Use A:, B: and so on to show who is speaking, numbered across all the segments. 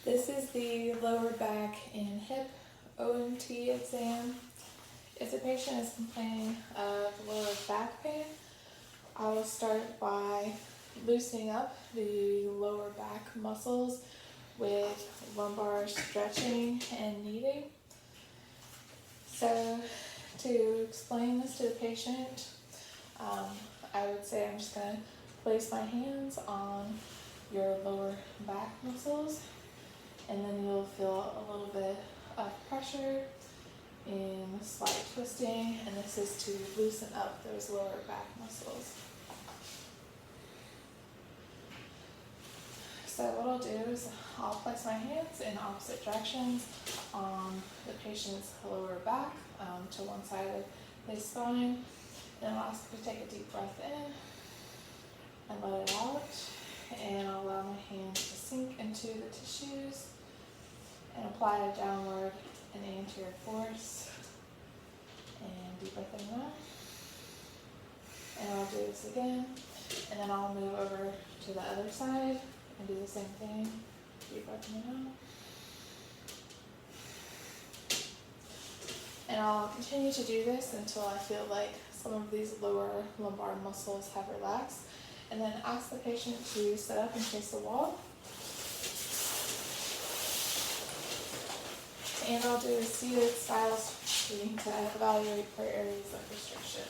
A: This is the lower back and hip OMT exam. If the patient is complaining of lower back pain, I will start by loosening up the lower back muscles with lumbar stretching and kneading. So to explain this to the patient, I would say I'm just going to place my hands on your lower back muscles, and then you'll feel a little bit of pressure in slight twisting, and this is to loosen up those lower back muscles. So what I'll do is I'll place my hands in opposite directions on the patient's lower back to one side of his spine, and I'll ask you to take a deep breath in and let it out, and I'll allow my hands to sink into the tissues and apply a downward and anterior force, and deep breath in and out. And I'll do this again, and then I'll move over to the other side and do the same thing. Deep breath in and out. And I'll continue to do this until I feel like some of these lower lumbar muscles have relaxed, and then ask the patient to sit up and face the wall. And I'll do a seated style stretching to evaluate for areas of restriction.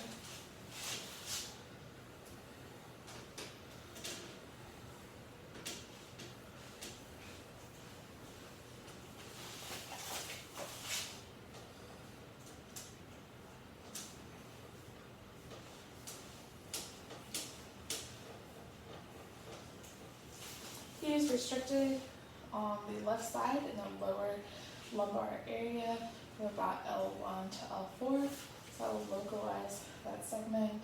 A: He is restricted on the left side in the lower lumbar area from about L1 to L4, so I will localize that segment.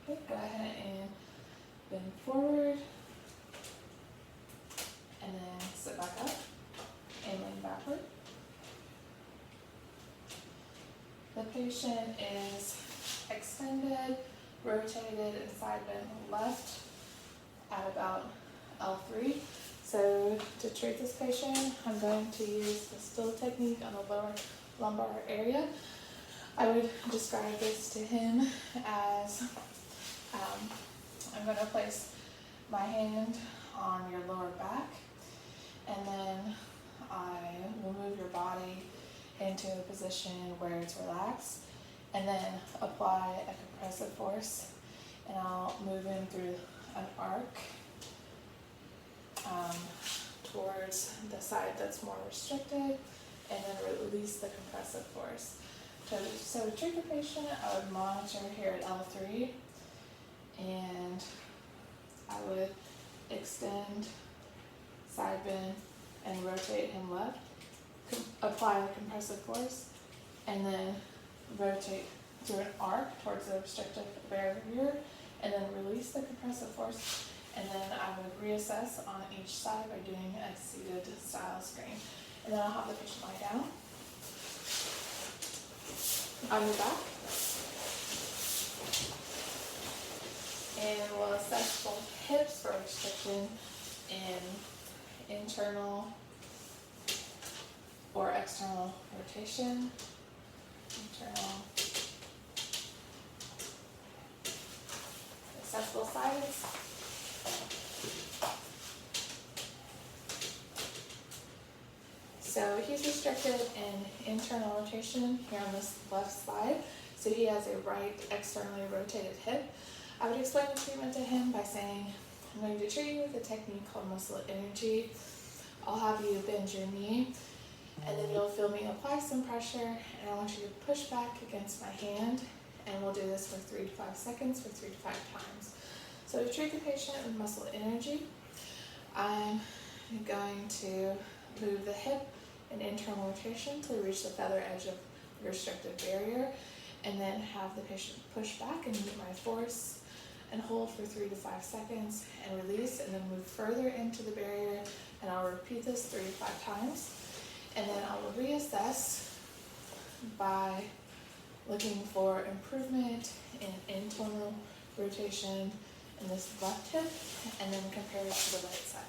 A: Okay, go ahead and bend forward, and then sit back up and lean backward. The patient is extended, rotated, and side bend left at about L3. So to treat this patient, I'm going to use the still technique on the lower lumbar area. I would describe this to him as I'm going to place my hand on your lower back, and then I will move your body into a position where it's relaxed, and then apply a compressive force, and I'll move in through an arc towards the side that's more restricted, and then release the compressive force. So to treat the patient, I would monitor here at L3, and I would extend, side bend, and rotate him left, apply the compressive force, and then rotate through an arc towards the restrictive barrier, and then release the compressive force, and then I would reassess on each side by doing a seated style screen. And then I'll have the patient lie down on your back, and we'll assess both hips for restriction in internal or external rotation. Internal. Assess both sides. So he's restricted in internal rotation here on this left side. So he has a right externally rotated hip. I would explain the treatment to him by saying, I'm going to treat you with a technique called muscle energy. I'll have you bend your knee, and then you'll feel me apply some pressure, and I want you to push back against my hand, and we'll do this for 3 to 5 seconds for 3 to 5 times. So to treat the patient with muscle energy, I'm going to move the hip in internal rotation to reach the feather edge of the restrictive barrier, and then have the patient push back and meet my force, and hold for 3 to 5 seconds, and release, and then move further into the barrier, and I'll repeat this 3 to 5 times. And then I will reassess by looking for improvement in internal rotation in this left hip, and then compare it to the right side.